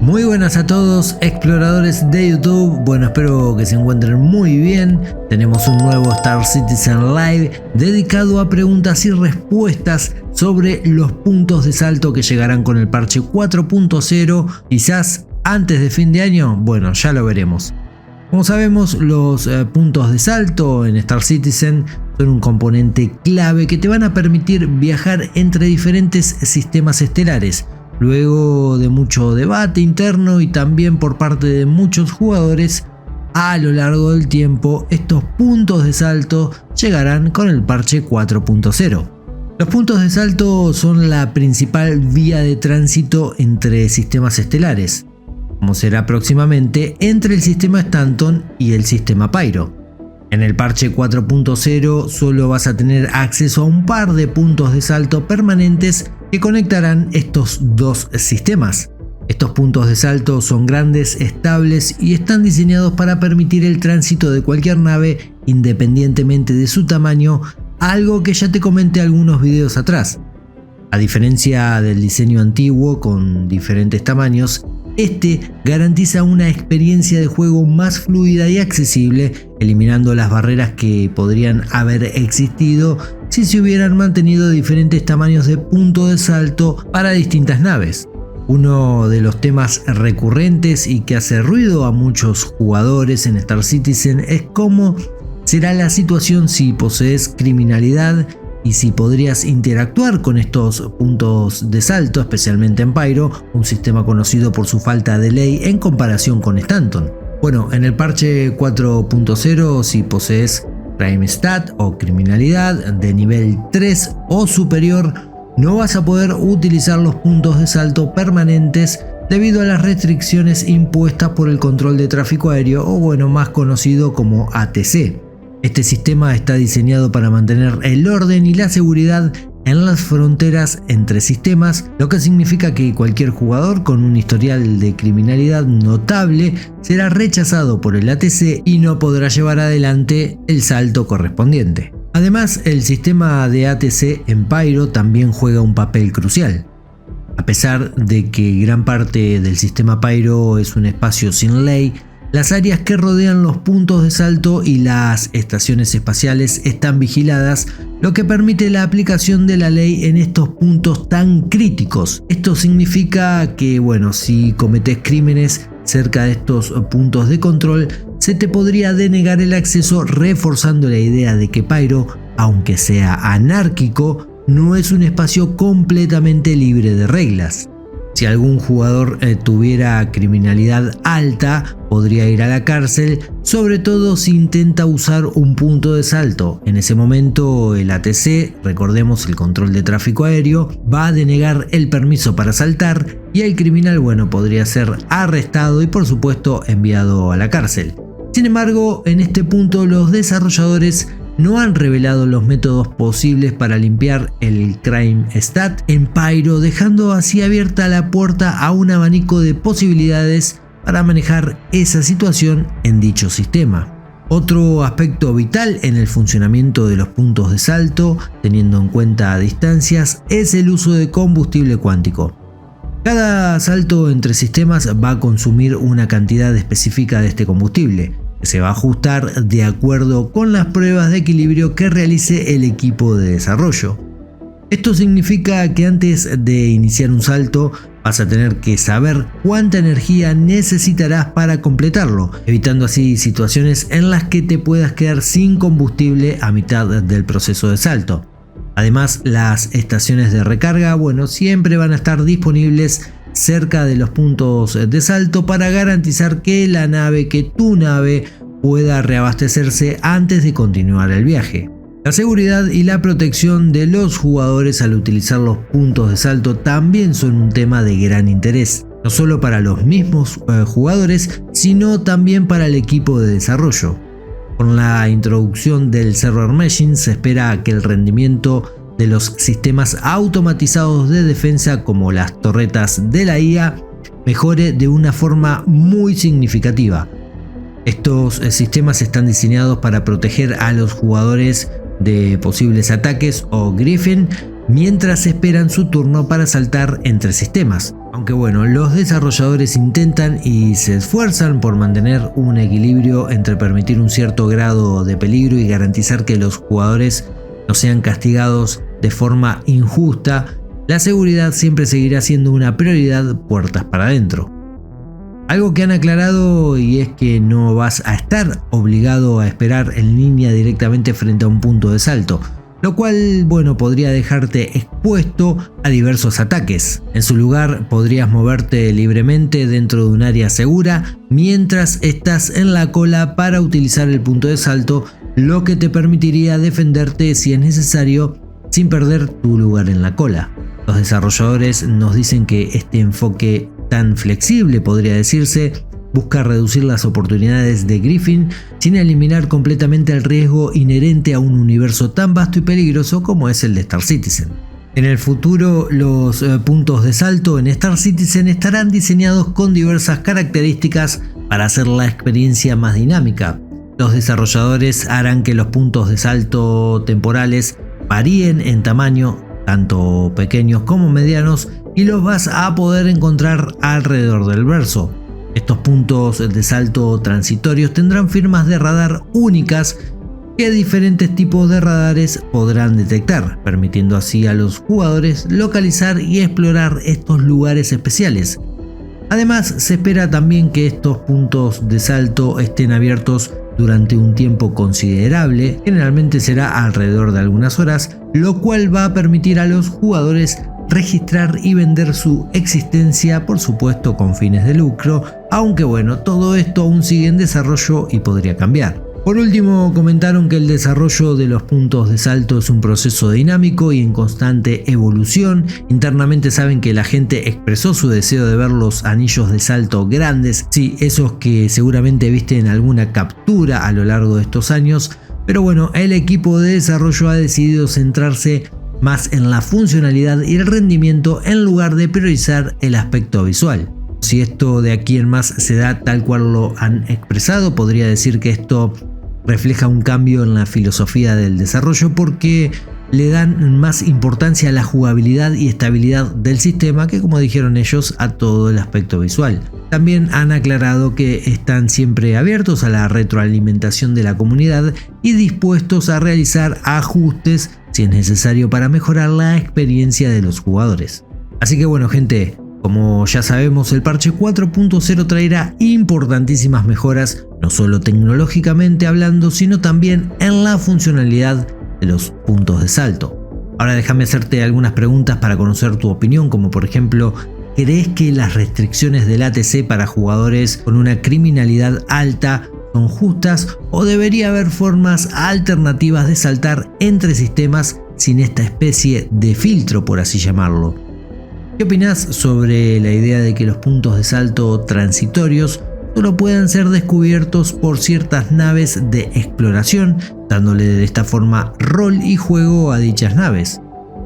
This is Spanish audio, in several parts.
Muy buenas a todos, exploradores de YouTube. Bueno, espero que se encuentren muy bien. Tenemos un nuevo Star Citizen Live dedicado a preguntas y respuestas sobre los puntos de salto que llegarán con el parche 4.0, quizás antes de fin de año. Bueno, ya lo veremos. Como sabemos, los puntos de salto en Star Citizen son un componente clave que te van a permitir viajar entre diferentes sistemas estelares. Luego de mucho debate interno y también por parte de muchos jugadores, a lo largo del tiempo estos puntos de salto llegarán con el parche 4.0. Los puntos de salto son la principal vía de tránsito entre sistemas estelares, como será próximamente entre el sistema Stanton y el sistema Pyro. En el parche 4.0 solo vas a tener acceso a un par de puntos de salto permanentes que conectarán estos dos sistemas. Estos puntos de salto son grandes, estables y están diseñados para permitir el tránsito de cualquier nave independientemente de su tamaño, algo que ya te comenté algunos videos atrás. A diferencia del diseño antiguo con diferentes tamaños, este garantiza una experiencia de juego más fluida y accesible, eliminando las barreras que podrían haber existido si se hubieran mantenido diferentes tamaños de punto de salto para distintas naves. Uno de los temas recurrentes y que hace ruido a muchos jugadores en Star Citizen es cómo será la situación si posees criminalidad y si podrías interactuar con estos puntos de salto, especialmente en Pyro, un sistema conocido por su falta de ley en comparación con Stanton. Bueno, en el parche 4.0, si posees Crime Stat o criminalidad de nivel 3 o superior, no vas a poder utilizar los puntos de salto permanentes debido a las restricciones impuestas por el control de tráfico aéreo, o bueno, más conocido como ATC. Este sistema está diseñado para mantener el orden y la seguridad en las fronteras entre sistemas, lo que significa que cualquier jugador con un historial de criminalidad notable será rechazado por el ATC y no podrá llevar adelante el salto correspondiente. Además, el sistema de ATC en Pyro también juega un papel crucial. A pesar de que gran parte del sistema Pyro es un espacio sin ley, las áreas que rodean los puntos de salto y las estaciones espaciales están vigiladas, lo que permite la aplicación de la ley en estos puntos tan críticos. Esto significa que, bueno, si cometes crímenes cerca de estos puntos de control, se te podría denegar el acceso, reforzando la idea de que Pyro, aunque sea anárquico, no es un espacio completamente libre de reglas. Si algún jugador tuviera criminalidad alta, podría ir a la cárcel, sobre todo si intenta usar un punto de salto. En ese momento el ATC, recordemos el control de tráfico aéreo, va a denegar el permiso para saltar y el criminal, bueno, podría ser arrestado y por supuesto enviado a la cárcel. Sin embargo, en este punto los desarrolladores no han revelado los métodos posibles para limpiar el Crime Stat en Pyro, dejando así abierta la puerta a un abanico de posibilidades para manejar esa situación en dicho sistema. Otro aspecto vital en el funcionamiento de los puntos de salto, teniendo en cuenta distancias, es el uso de combustible cuántico. Cada salto entre sistemas va a consumir una cantidad específica de este combustible, que se va a ajustar de acuerdo con las pruebas de equilibrio que realice el equipo de desarrollo. Esto significa que antes de iniciar un salto vas a tener que saber cuánta energía necesitarás para completarlo, evitando así situaciones en las que te puedas quedar sin combustible a mitad del proceso de salto. Además, las estaciones de recarga, bueno, siempre van a estar disponibles cerca de los puntos de salto para garantizar que tu nave pueda reabastecerse antes de continuar el viaje. La seguridad y la protección de los jugadores al utilizar los puntos de salto también son un tema de gran interés, no solo para los mismos jugadores, sino también para el equipo de desarrollo. Con la introducción del server meshing se espera que el rendimiento de los sistemas automatizados de defensa como las torretas de la IA mejore de una forma muy significativa. Estos sistemas están diseñados para proteger a los jugadores de posibles ataques o Griffin, mientras esperan su turno para saltar entre sistemas. Aunque bueno, los desarrolladores intentan y se esfuerzan por mantener un equilibrio entre permitir un cierto grado de peligro y garantizar que los jugadores no sean castigados de forma injusta, la seguridad siempre seguirá siendo una prioridad puertas para adentro. Algo que han aclarado y es que no vas a estar obligado a esperar en línea directamente frente a un punto de salto, lo cual, bueno, podría dejarte expuesto a diversos ataques. En su lugar, podrías moverte libremente dentro de un área segura mientras estás en la cola para utilizar el punto de salto, lo que te permitiría defenderte si es necesario sin perder tu lugar en la cola. Los desarrolladores nos dicen que este enfoque tan flexible, podría decirse, busca reducir las oportunidades de Griffin sin eliminar completamente el riesgo inherente a un universo tan vasto y peligroso como es el de Star Citizen. En el futuro, los puntos de salto en Star Citizen estarán diseñados con diversas características para hacer la experiencia más dinámica. Los desarrolladores harán que los puntos de salto temporales varíen en tamaño, tanto pequeños como medianos, y los vas a poder encontrar alrededor del verso. Estos puntos de salto transitorios tendrán firmas de radar únicas que diferentes tipos de radares podrán detectar, permitiendo así a los jugadores localizar y explorar estos lugares especiales. Además, se espera también que estos puntos de salto estén abiertos durante un tiempo considerable, generalmente será alrededor de algunas horas, lo cual va a permitir a los jugadores registrar y vender su existencia, por supuesto con fines de lucro, aunque bueno, todo esto aún sigue en desarrollo y podría cambiar. Por último, comentaron que el desarrollo de los puntos de salto es un proceso dinámico y en constante evolución. Internamente saben que la gente expresó su deseo de ver los anillos de salto grandes, sí, esos que seguramente viste en alguna captura a lo largo de estos años, pero bueno, el equipo de desarrollo ha decidido centrarse más en la funcionalidad y el rendimiento en lugar de priorizar el aspecto visual. Si esto de aquí en más se da tal cual lo han expresado, podría decir que esto refleja un cambio en la filosofía del desarrollo porque le dan más importancia a la jugabilidad y estabilidad del sistema que, como dijeron ellos, a todo el aspecto visual. También han aclarado que están siempre abiertos a la retroalimentación de la comunidad y dispuestos a realizar ajustes si es necesario para mejorar la experiencia de los jugadores. Así que bueno, gente, como ya sabemos, el parche 4.0 traerá importantísimas mejoras, no solo tecnológicamente hablando, sino también en la funcionalidad de los puntos de salto. Ahora déjame hacerte algunas preguntas para conocer tu opinión, como por ejemplo, ¿crees que las restricciones del ATC para jugadores con una criminalidad alta son justas o debería haber formas alternativas de saltar entre sistemas sin esta especie de filtro, por así llamarlo? ¿Qué opinás sobre la idea de que los puntos de salto transitorios solo puedan ser descubiertos por ciertas naves de exploración, dándole de esta forma rol y juego a dichas naves?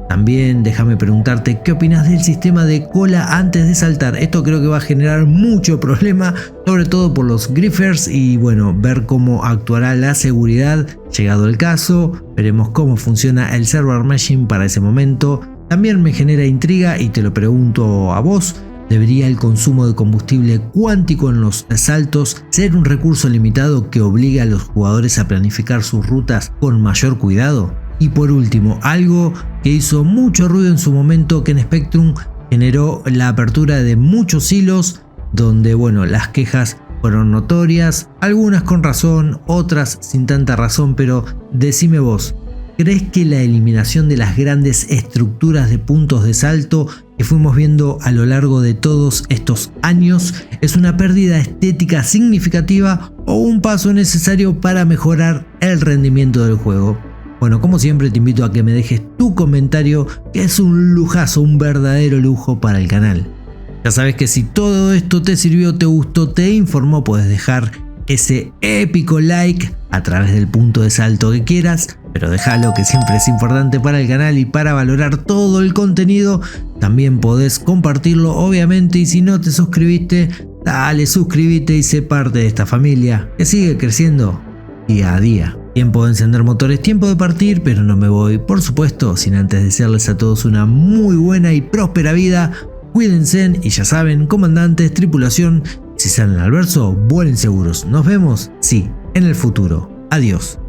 También déjame preguntarte qué opinas del sistema de cola antes de saltar. Esto creo que va a generar mucho problema, sobre todo por los griffers, y bueno, ver cómo actuará la seguridad llegado el caso. Veremos cómo funciona el server meshing para ese momento. También me genera intriga y te lo pregunto a vos. ¿Debería el consumo de combustible cuántico en los saltos ser un recurso limitado que obligue a los jugadores a planificar sus rutas con mayor cuidado? Y por último, algo que hizo mucho ruido en su momento, que en Spectrum generó la apertura de muchos hilos donde bueno, las quejas fueron notorias, algunas con razón, otras sin tanta razón, pero decime vos, ¿crees que la eliminación de las grandes estructuras de puntos de salto que fuimos viendo a lo largo de todos estos años es una pérdida estética significativa o un paso necesario para mejorar el rendimiento del juego? Bueno, como siempre te invito a que me dejes tu comentario, que es un lujazo, un verdadero lujo para el canal. Ya sabes que si todo esto te sirvió, te gustó, te informó, puedes dejar ese épico like a través del punto de salto que quieras, pero déjalo, que siempre es importante para el canal y para valorar todo el contenido. También podés compartirlo, obviamente, y si no te suscribiste, dale, suscríbete y sé parte de esta familia que sigue creciendo día a día. Tiempo de encender motores, tiempo de partir, pero no me voy, por supuesto, sin antes desearles a todos una muy buena y próspera vida. Cuídense y ya saben, comandantes, tripulación, si salen al verso, vuelen seguros. Nos vemos, sí, en el futuro. Adiós.